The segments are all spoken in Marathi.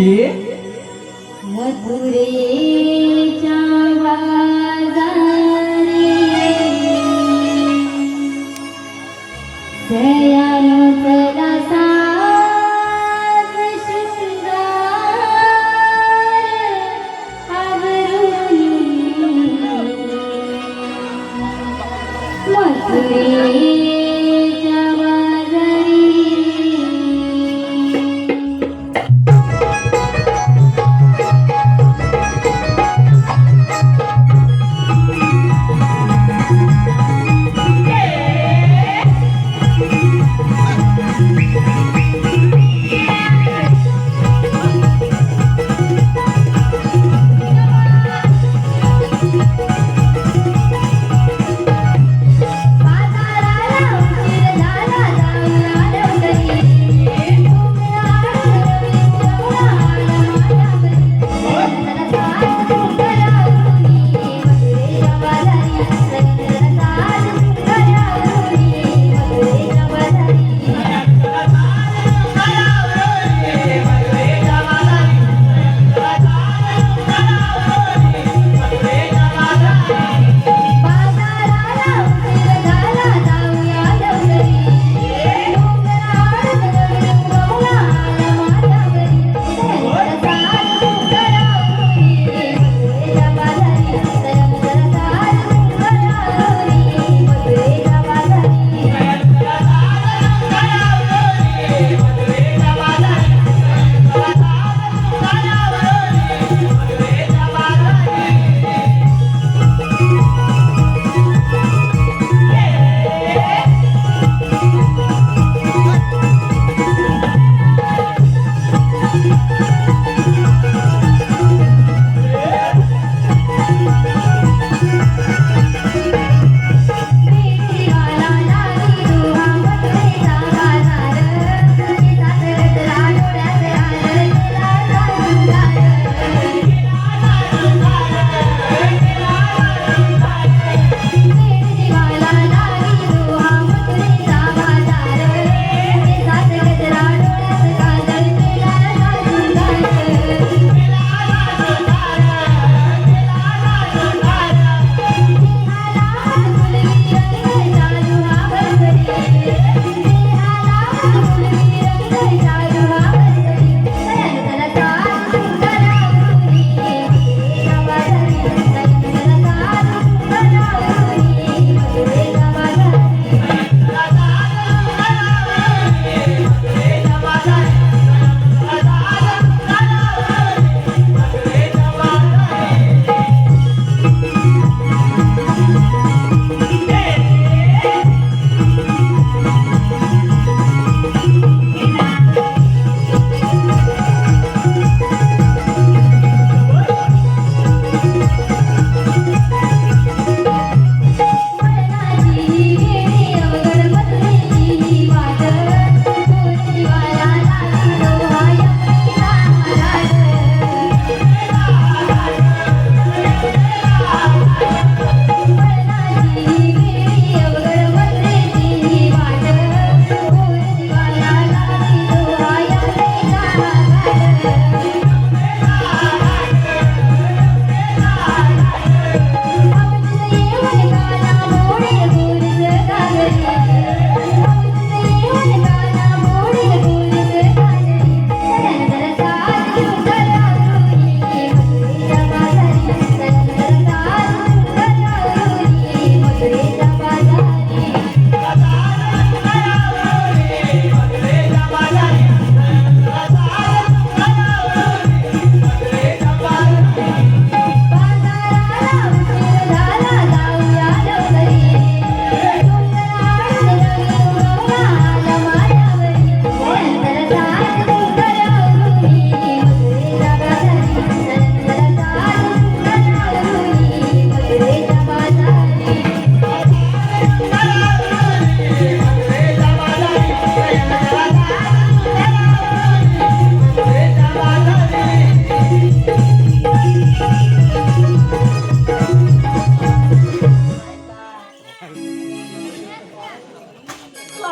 ये मथुरेच्या बाजारी दयाळू चला साज शृंगार आवरुनी मथुरेच्या बाजारी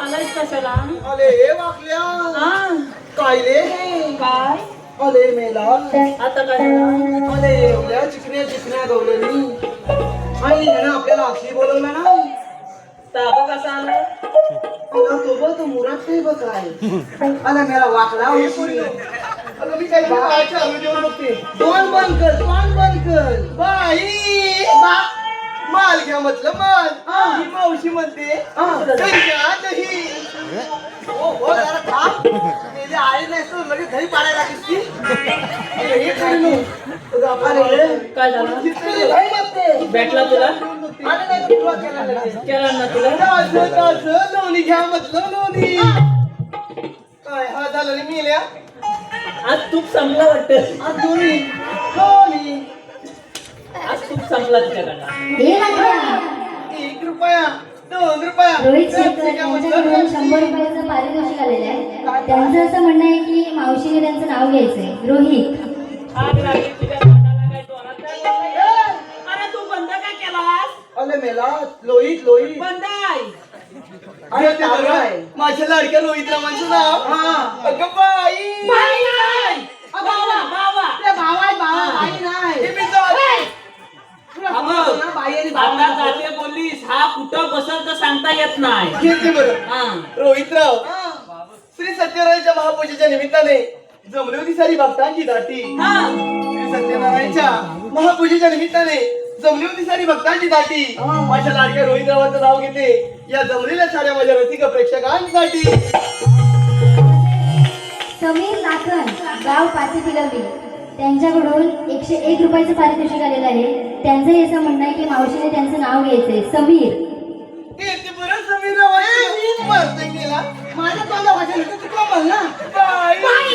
आलायस कशाला? अरे हे वाकल्या हा काय रे काय अरे मेला आता काय झालं? अरे एवढ्या चिकन्या गवल्यानी आणि यानं आपल्याला अक्षी बोलवलं ना ताबा कसा आला? तुला सोबत मुराद नाही बघ काय अरे मेला वाकला अगं मी काही बाळाच्या आलो जेवण बघते तोंड बंद कर बाई माल घ्या म्हटलं माल ही मावशी म्हणते दही हो जरा खा मेली आई नाही तर लगेच दही पाडायला लागलीस की हे करू अरे काय झालं? दही म्हणते भेटला तुला? आणि नाही तर तुला केला लगेच. केला ना तुला? ताजं लोणी घ्या म्हटलं लोणी काय हा झालं रे मेल्या आज तूप संपला वाटत. आज लोणी आज तूप संपला तुझ्याकडला. हे लागलं. 1 रुपया 2 रुपया रोहित शेखर यांच्याकडून 100 रुपयाचं पारितोषिक आलेलं आहे. त्यांचं असं म्हणणं आहे की मावशीने त्यांचं नाव घ्यायचंय रोहित. आग लागली तुझ्या तोंडाला, काय जोरात काय बोलताय? अरे तू बंद काय केलास? अरे मेला लोहित बंद आहे. अरे ते बघा माझ्या लाडक्या रोहित रामांचं नाव अगं बाई बाई नाही. बावा. ते भावा बाई नाही हे मी जाऊ. तुला समजलं ना, बाई आणि भावा आता जाते बोललीस, हा कुठं बसल तर सांगता येत नाही. घेते बरं हा. रोहितराव श्री सत्यनारायणच्या महापूजेच्या निमित्ताने जमली होती सारी भक्तांची दाटी हा. श्री सत्यनारायणच्या महापूजेच्या निमित्ताने जमली होती सारी भक्तांची दाटी माझ्या लाडक्या रोहितरावांचं नाव घेते या जमलेल्या साऱ्या माझ्या रसिक प्रेक्षकांसाठी. समीर लाखन गाव पाती पिलवली त्यांच्याकडून 101 रुपयाचं पारितोषिक आलेलं आहे. त्यांचंही असं म्हणणं आहे की मावशीने त्यांचं नाव घ्यायचंय समीर. ते बरं समीरराव मी मरतोय गेला माझ्या तोंडा भाषेला तर तुला म्हण ना बाई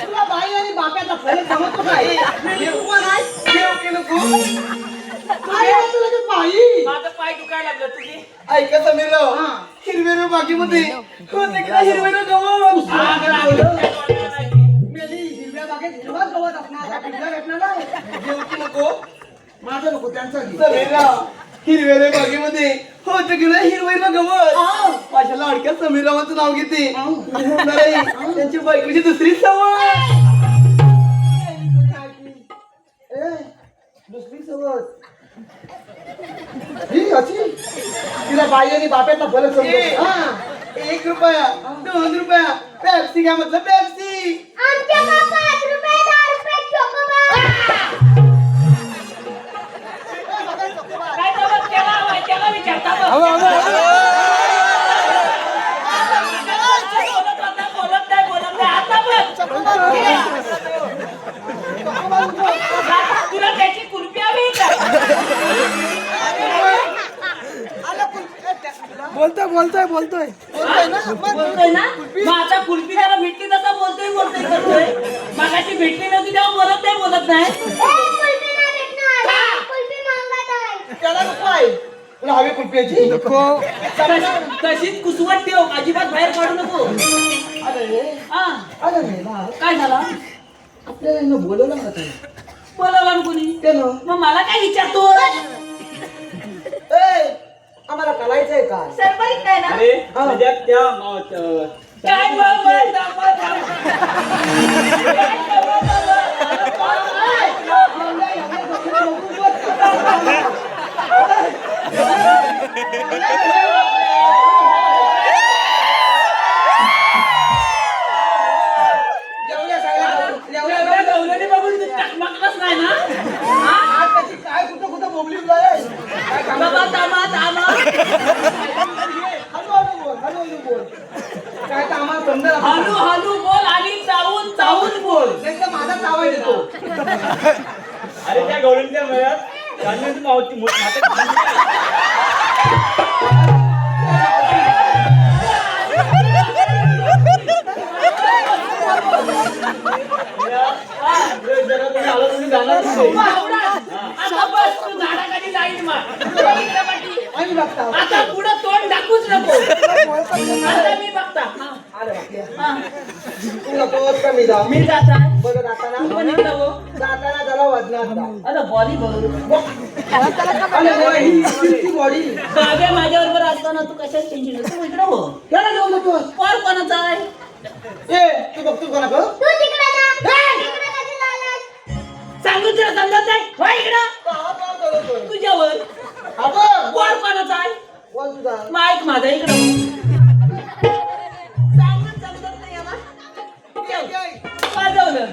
तुला बाई आणि बाप्याचा फरक समजतो काय देव पण आहे देव केलं तू अरे तुला ते बाई माझं पाय दुखायला लागलं तुझी. ऐका समीरराव हिरवेरो बागेमध्ये होते की नाही हिरवेरो गवत आग लागली तुझ्या तोंडाला नाही. मेली हिरव्या बागेत हिरवाच गवत असणार त्या पिढीला भेटणार नाही देव की नको माझं नको त्यांचा समीरराव हिरवेरो बागेमध्ये होते की नाही हिरवेरो गवत माझ्या लाडक्या समीररावांचं नाव घेते मी होणार आहे त्यांची बायकोची दुसरी सवय दुसरी सवय ही अशी तिला बाई आणि बाप्याचा फरक समजतो. 1 रुपया 2 रुपया पेप्सी घ्या म्हटलं पेप्सी काय तर केला बाई, त्याला विचारता बघ. बोलत नाही. आता बघ. तुला त्याची कुल्फी हवी का? बोलतोय बोलतोय ना? मग आता कुल्फी त्याला भेटली तसा बोलतोय करतोय. मगाशी भेटली नव्हती तेव्हा बोलत नाही. त्याला नको आहे तुला हवी कुल्फीची नको तशीच कुसवट ठेव, अजिबात बाहेर काढू नको. अरे हा. अरे मेला काय झालं? आपल्याला यांना बोलवलं का ते बोलावला ना कोणी? त्यानं मग मला काय विचारतो? आम्हाला करायचंय काय सरबरीत काय ना? अरे हा. माझ्या त्या काय बाबा, दाबा, दाबा. काय बाबा, एवढ्या गवल्याने बघून तू टकमकलंच नाही ना? हा? काय कुठं बोबली बाबा, थांबा. हळू बोल काय तर आम्हाला समजेल हळू बोल आणि चावून बोल. एकदम माझा चावाय देतो अरे त्या गवळणीच्या मळ्यात धान्याची मावती जरा तुम्ही आला तुम्ही जाणार नाही. आता बस, तू झाडाखाली जाईल मग. इकडे पाठी. आणि बघता आता पुढं तोंड दाखवूच नको. आता मी बघता. अरे बापरे. हा. तुला पोहोच कमी जा मी जात आहे. बरं जाताना तू पण इकडं हो. जाताना जरा वजनात आता बॉडी बघ. बॉडी काव्या माझ्याबरोबर असताना तू कशात टेन्शन घेतो? तू इकडं हो. त्याला घेऊन येतो पर कोणाचा आहे? ए तू बघतो कोणा तुला समजत नाही हो इकडं का करतोय? तुझ्यावर अगं गोड कोणाचा आहे कोण तुझा? माईक माझा इकडं सांगून समजत नाही याला वाजवलं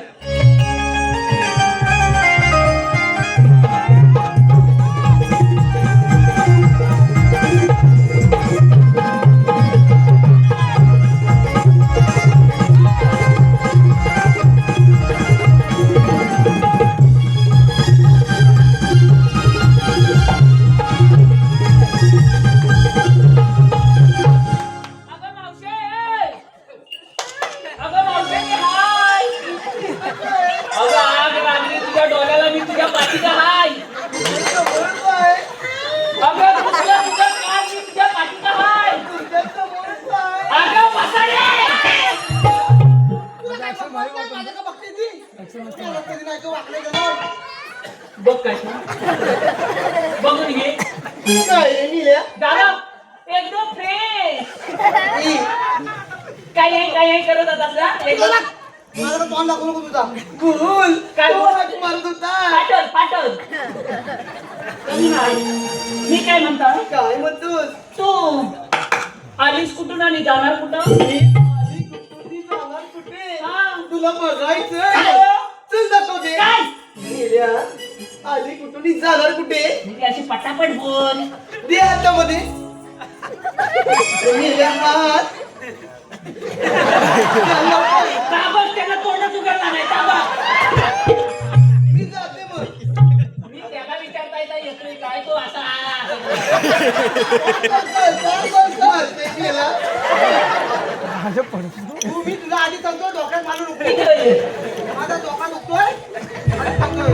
बघ काय बघून घे दादा एकदम फ्रेश काय करत होता मला तोंड दाखवू नको तुझा. बोल काय हाक मारत होता. पाठव मी काय म्हणतो काय म्हणतोस? तू आलीस कुठून आणि जाणार कुठं आधी कुठून जाणार कुठे? हा. तुला बघायचंय. काय? चल दाखवते. काय मेल्या, आधी कुठून जाणार कुठे? मी अशी पटापट बोल दे हातामध्ये. मेल्या हात. काबच त्याला तोंडच उघडला नाही काबा मी जाते मग. मी त्याला विचारता येतोय काय तो असा मारते मेल्या. मी तुला आधी सांगतो डोक्यात मारून उकळी. माझा डोका दुखतोय आणि सांगतोय.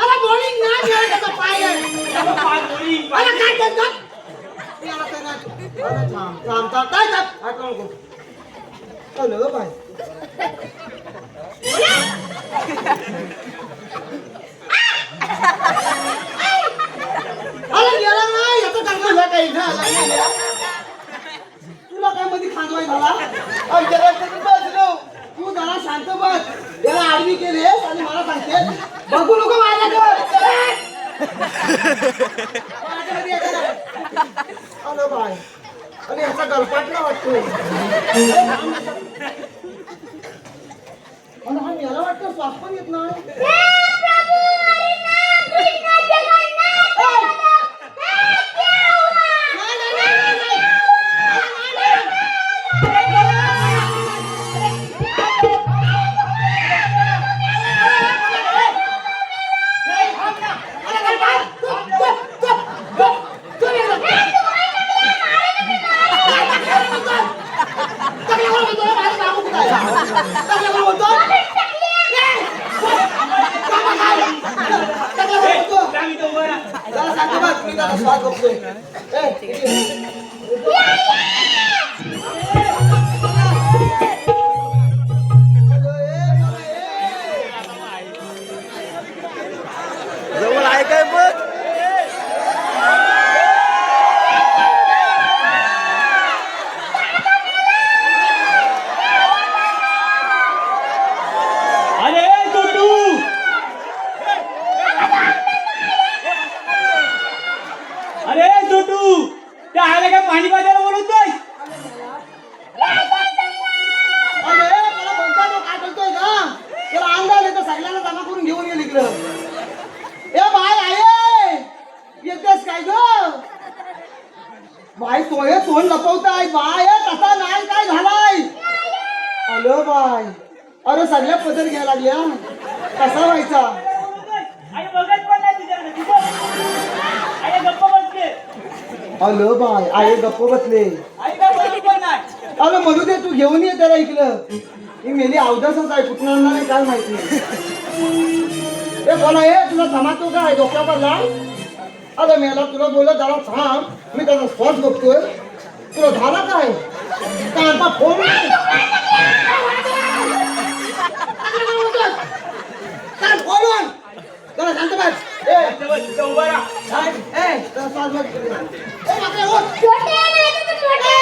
अरे बॉलिंग नाही मिळालं त्याचा पाय आहे. अरे काय करतो? मी आला काय नाही. अरे थांब. काय थांब? हात लावू नको. Hello bye. अरे गेला नाही. याचं काय झालं काही झालं. तुला काय मध्ये खांदवाय झाला? आमच्या रस्त्यातून बाजलो. तू जरा शांत बस. याला आडवी केलीस आणि मला सांगते बघू नको माझ्याकडे. Hello bye. अरे याचा गलपाटला वाटतो. आणि हा याला वाटतं श्वास पण येत नाही. जवळ आहे काय बघ. अरे छोटू अरे छोटू त्या आयला काय पाणी बाजायला बोलवतोय. अरे मला म्हणता तो काय करतोय का? त्याला अंगाल येतं सगळ्यांना जमा करून घेऊन गेली इकडं. ए बाय आहे येतेस काय ग? बाय तोय तोंड लपवताय. बाय तसा नाही काय झालाय. Hello bye. अरे सगळ्या पदर घ्यायला लागल्या. कसा व्हायचा? आई बघत पण नाही तुझ्याकडे. आई गप्प बसते. Hello bye. आहे गप्प बसले. आई काय बघत पण नाही. अरे म्हणू दे तू घेऊन ये त्याला इकडं. ही मेली अवदासच आहे. कुठून आणणार आहे काय माहिती. ए बोला हे तुला जमातो काय डोक्यावर लाव. अरे मेला तुला बोलत जरा थांब. मी त्याचा श्वास बघतोय. तुला झाला काय? कांपा फोन काय फोन जरा शांत बस. तिथं उभा राहा. जरा श्वास बघ. माकडे उठ. छोटे नाही तर छोटे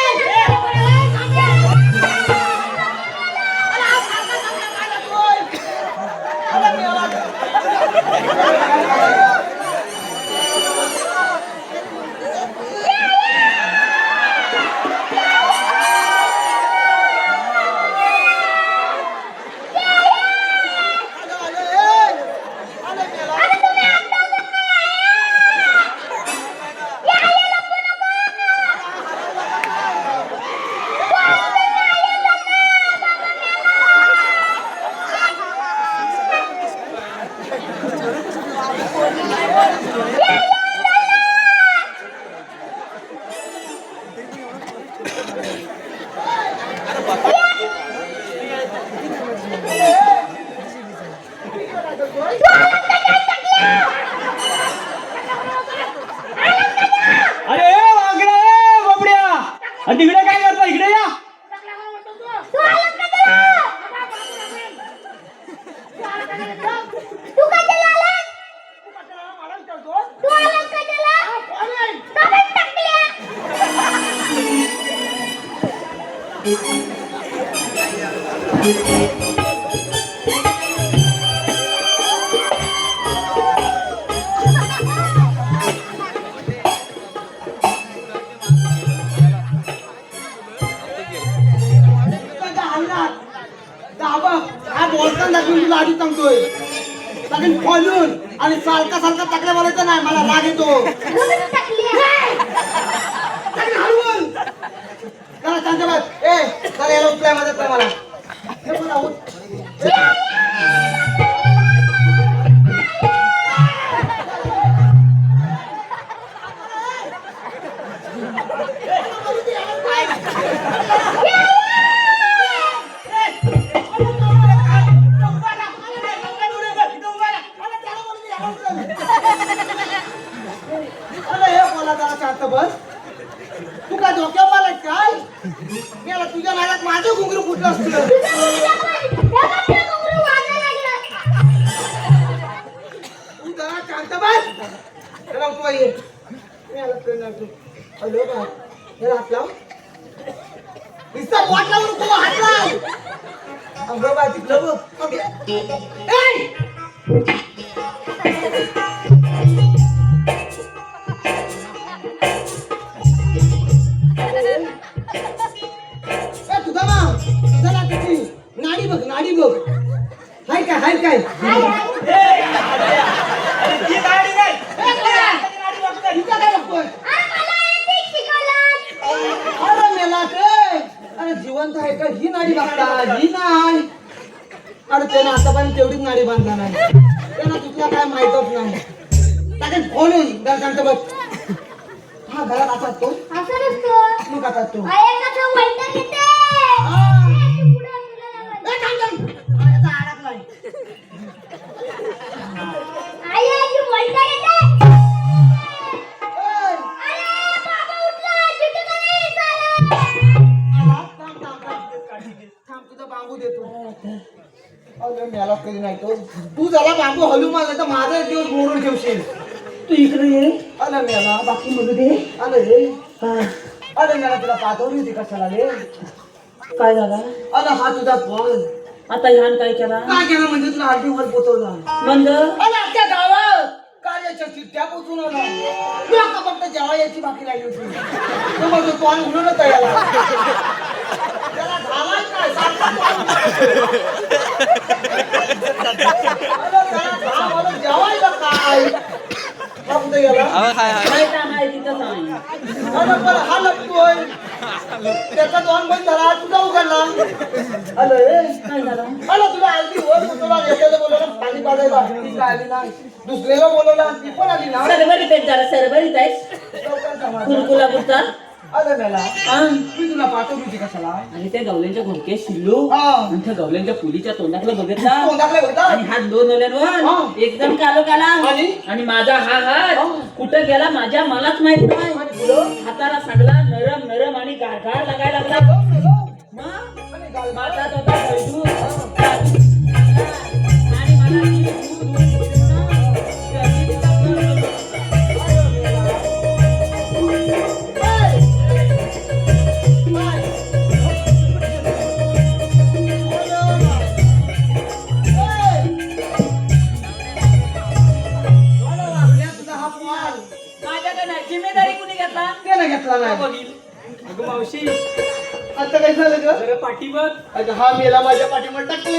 अरे वागडा बाबड्या. आणि तिकडे काय करता? इकडे या. हा बोलताना दाखवून तुला आधी सांगतोय सगळी खोलून आणि सारखा सारखा तकड्या बोलायचं नाही. मला राग येतो. हलवून जरा शांत बस. जरा याला उचलाय मदत कर मला. हे बघा, उठ. अरे हे बोला जरा शांत बस. तू काय डोक्यावर मारलाय काय? मी आला तुझ्या नादात माझं घुंगरू फुटलं असतं. तू जरा शांत बस. जरा उठवा ये. मी आला तुझ्या नादात. हॅलो बा. जरा हात लाव. नुसता वाट लावून तू हात लाव. अगं बा तिकडं बघ. ओके. तुझा नाडी बघ नाडी बघ. हाय काय हाय काय ती गाडी नाही. हिचा काय बघतोय? अरे मेला काय? अरे जिवंत आहे का? ही नाडी बघता ही नाही. अरे त्यानं आतापर्यंत तेवढीच नाडी बांधला नाही. त्यांना तुला काय माहितच नाही. त्याच्यात फोन येऊन जर सांगतो बघ. हा घरात असाच तो मग असाच तो. बांबू देतो. मला कधी नाही तो. तू झाला बांबू हलू मारला तर माझा एक दिवस बोलून ठेवशील. तू इकडे ये. अरे मेला बाकी म्हणू दे. अरे रे अरे मेला तुला पाठवली होती कशाला रे? काय झालं? अरे हा तुझा फोन आता ह्यान काय केला? काय केलं म्हणजे तुला आरटीवर पोचवला. मंद अरे अख्ख्या गावात कार्याच्या चिठ्ठ्या पोचून आला. तुला का फक्त जेव्हा याची बाकी राहिली होती. तो मग तो आणि म्हणून तयार त्याला घालाय काय जेवायला काय फक्त गेला. आहे तिथं सांग. हा लपतोय. त्याचा दोन बंद झाला तुझा उघडला. अरे काय झालं? अरे तुला आली वर तुला एखादं बोलवलं पाणी पाजायला ती काय आली नाही. दुसऱ्याला बोलवला ती पण आली ना. सरभरीत आहेत जरा सरभरीत आहेस. लवकर समाज. कुलकुला पुरता अरे मेला हा. मी तुला पाठवली होती कशाला आणि त्या गवल्यांच्या घोडक्यात शिल्लो हा. आणि त्या गवल्यांच्या पुलीच्या तोंडाकडे बघितला तोंडाकडे बघता आणि हात दोन हा. ओल्यांवर एकदम कालो काला आणि माझा हा हात कुठं गेला माझ्या मलाच माहित नाही हाताला सगळा नरम नरम आणि गारगार लागायला लागला मग माझा होता खळदूर. आणि मला ती दूर दूर दिसली ना, की अशी तिचा कळ होता. माझ्याकडे नाही. जिम्मेदारी कुणी घेतला घेतला नाही बघील. अगं मावशी आता काय झालं ग जरा पाठी बघ. अगं हा मेला माझ्या पाठीवर टाकले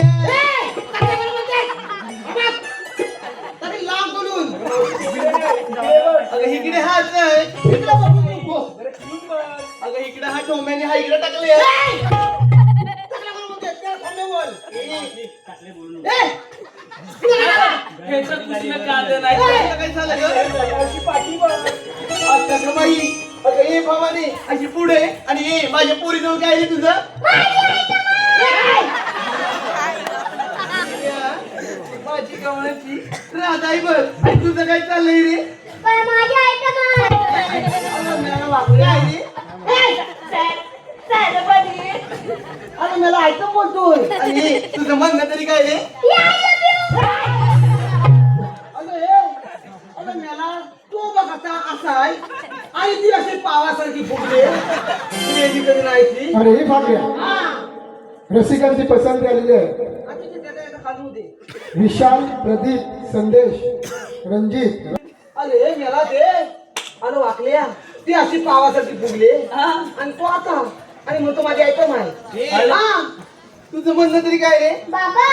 लांब बोलून अगं इकडे हात नाही इकडे बघू नको अगं इकडे हा टोम्याने हा इकडे टाकले ह्याचं कुठलं कांदे नाही. काय झालं ग पाठी बघ आता ग बाई अगं ए भावाने अशी पुढे आणि ए माझ्या पोरी जवळ काय रे तुझं माझी गवळाची राधाई बघ आणि तुझं काय चाललंय रे अरे मला ऐकून बोलतोय आणि तुझं म्हणणं तरी काय रे अगं मला तो बघ आता असा आहे आणि ती अशी पावासारखी फुगले कधी नाही ती अरे हे भाग्या रसिकांची पसंती आलेली आहे. खालू दे विशाल, प्रदीप, संदेश, रणजित. अरे मला दे अरे वाकल्या ती अशी पावासारखी फुगले हा. आणि तो आता आणि मग तो माझी ऐकम आहे अरे. हा. तुझं म्हणणं तरी काय रे बाबा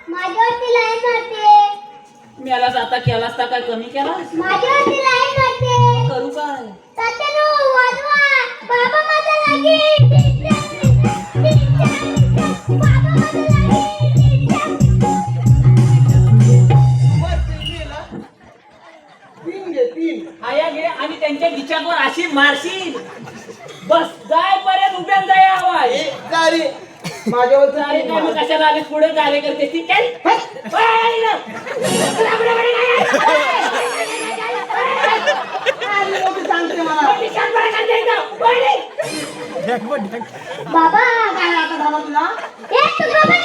माझ्यावरती लाईन मारते मला आता केला असता काय कमी केला माझ्यावरती लाईन मारते करू काय तात्यानो वाजवा बाबा माझा लागेल बाबा माझा तीन घे तीन आया घे आणि त्यांच्या विचारवर अशी मारशील बस जाय पर्यंत उभ्यान जाय हवा ए, जा रे माझ्यावर तर अरे तीन काय मग मार. कशाला आले पुढे झाले करते ती काय अरे, मोठी सांगते मला बाबा काय आता झाला तुला एक तुकडा पण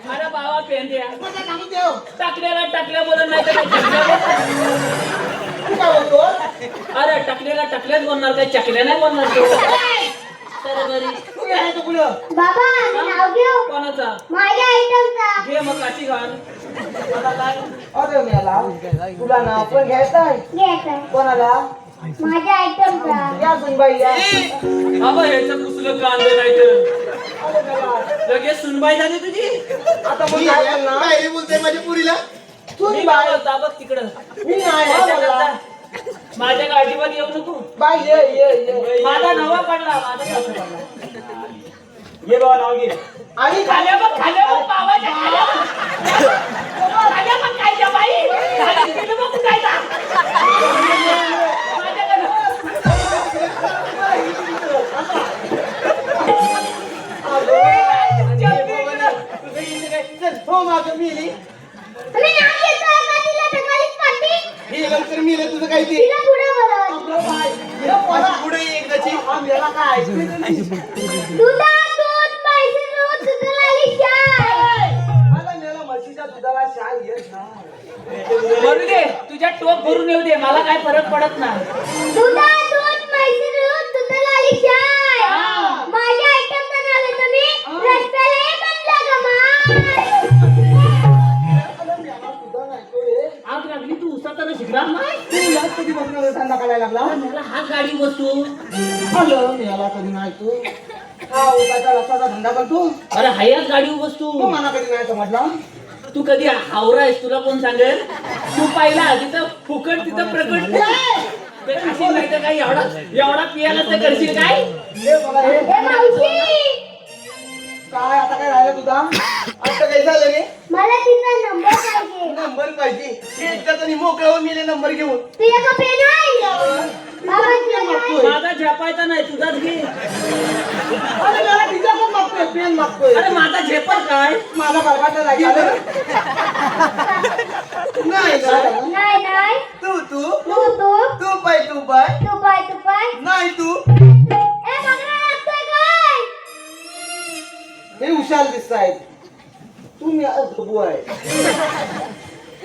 अरे बाबा पेन द्या माझ्या कामात देव टाकल्याला टाकल्या बोलत नाही तर काय चकल्या तू काय बोलतो अरे टाकल्याला टाकल्याच बोलणार काय चकल्या नाही बोलणार तो तर बरी तू काय तो पुढं बाबा मी नाव घेऊ कोणाचा माझ्या आयटमचा घे मग काशी घाल मला काय अरे मेला तुला ना पण घ्यायचं आहे घ्यायचं कोणाला माझ्या आयटमचा या सुनबाई या बाबा ह्याचं कुसलं कांदे नाही तर अरे मेला लगेच सुनबाई झाली तुझी आता मग काय करणार? काय रे बोलते माझ्या पुरीला मी सुनबाई बोलता बघ तिकडं मी नाही हा बोलला. माझ्या गाडीवर येऊ नको बाई ये माझा नवा पडला माझा सासू पडला ये बाबा नाव घे. आणि खाल्या बघ पावाच्या खाल्या बघ काय त्या बाई खाली तिथं बघ काय जा. माझ्याकडं. चल हो माझं मिली मी नाव घेतो का तिला सकाळीच पाठी हे नंतर मिले तुझं काय ते तिला पुढे बोलव आपलं बाई हे पोरा पुढे ये एकदाची हा मेला काय ऐकलं नाही दुधात दूध म्हैसी दूध दुधाला आली शाय मला मेला म्हशीच्या दुधाला शाय येत नाही भरू दे तुझ्या टोप भरून येऊ दे मला काय फरक पडत नाही दुधात दूध म्हैसी दूध दुधाला आली शाय माझ्या आयटमचं नाव घेतो मी रस्त्याला ये म्हणलं अरे मेला तुझा नाही तो हे आग लागली तू उसाचा शिकणार नाही तू याच कधी बसणार थंडा करायला लागला मला हात गाडी बसतो आलं मेला कधी नाही तू हा उसाचा रसाचा धंदा करतो अरे हायाच गाडी बसतो तू मला कधी नाही समजला तू कधी हावरा आहेस तुला कोण सांगेल तू पाहिला तिथं फुकट तिथं प्रकट ते खाशील नाही तर काही एवढा पियाला तर करशील काय हे मला हे ए मावशी काय आता काय राहिलं तुझा आता काय झालं रे मला तिचा नंबर पाहिजे नंबर पाहिजे एकदा तरी मोकळं मिले नंबर घेऊन तुझ्या का पेन आहे बाबा पेन मागतोय माझा झेपायचा नाही तुझाच घे. अरे मला तिच्याकडे मागतोय पेन मागतोय अरे माझा झेपर काय? माझा बरबाटा नाही नाही नाही. नाही नाही तू तू तू तू तू पाय तू पाय तू पाय नाही तू ए बघा लागतोय काय हे हुशार दिसतायत तुम्ही अद्भुत आहे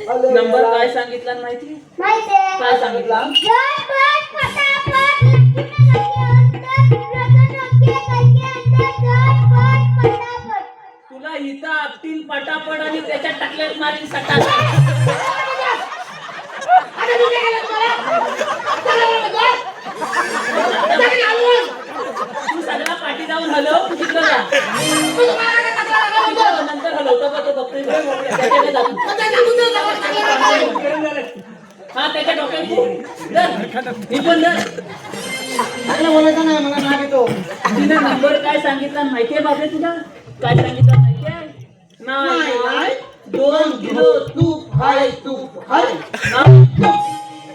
अरे नंबर मेला. काय सांगितला माहिती? माहितीये काय सांगितला? झटपट फटाफट लक्ष्मी लगे अंदर रगन रगे करके अंदर झटपट फटाफट तुला इथं आपटीन पटापट आणि त्याच्यात टाकलेत मारीन सटासट. तू सगळा पाठी जाऊन हलव तिकडं जा. नंतर हलवतो का तो बघतोय त्याच्याकडे जा तू. हा त्याच्या डोक्यात तू धर. मी पण धर. मला बोलायचं नाही मला नाग येतो तिने नंबर काय सांगितला माहितीये बाबे तुला? काय सांगितलं माहितीये? नाही 2 किलो तूप हाय तू हाय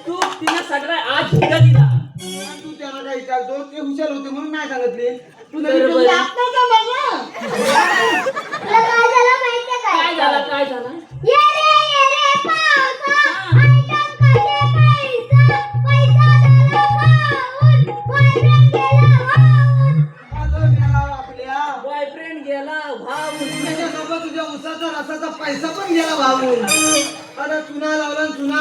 तूप तिने सगळा आज शिका दिला. तू त्यांना काय विचारतो ते हुशार होते म्हणून नाही सांगितले तू बरोबर. नवीन आपलं का बघा तुला काय झालं माहितीये काय झालं काय झालं? ये रे पावसा आयटम कसे पैसा पैसा झाला खाऊन बॉयफ्रेंड गेला वाहून आलं मेला आपल्या बॉयफ्रेंड गेला भाऊ. त्याच्यासोबत तुझ्या उसाचा रसाचा पैसा पण गेला भाऊन अरे चुना लावला न चुना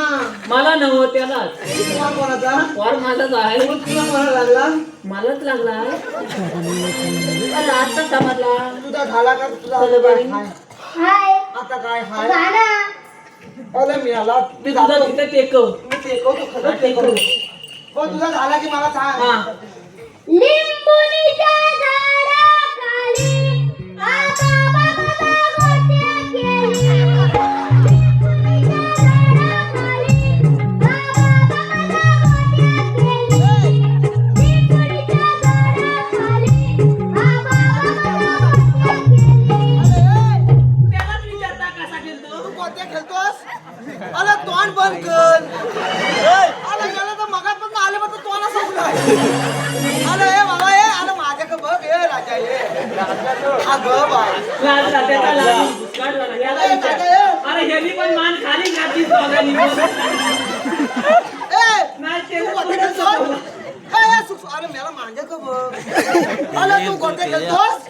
मला नव्ह त्यालाच. तुला कोणाचा वार माझाच आहे. मग तुला कोणाला लागला मलाच लागला. अरे आता समजला. तुझा झाला का तुझा चला बाई. हाय. हाय आता काय हाय गाना अरे मिळाला मी तुझा तिथे टेकव. मी टेकवतो खरंच टेकवतो हो तुझा झाला की मला सांग हा लिंबुनीच्या झाडाखाली आबा बाबा गोट्या केली लिंबुनीच्या झाडाखाली आबा बाबा गोट्या केली लिंबुनीच्या झाडाखाली आबा बाबा गोट्या केली त्यालाच विचारता कसा गेलतो. तू कोणत्या खेळतोस अरे तोंड बंद कर अरे गेला तर मगात आले पण तोंड संपलाय अरे ए बाबा ए अरे माझ्याकडे बघ ए राजा ए अगं बाय लाज रात्याचा लाज बुसकाट झाला. याला विचार. अरे ह्यानी पण मान खाली घातलीस दोघांनी. ए नाही तू ते कोणत्या खेळतोस अरे मला माझ्याकडे बघ अरे तू कोणत्या खेळतोस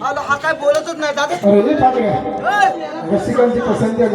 अरे हा काय बोलतच नाही दादा अरे पाटल्या रसिकांची पसंती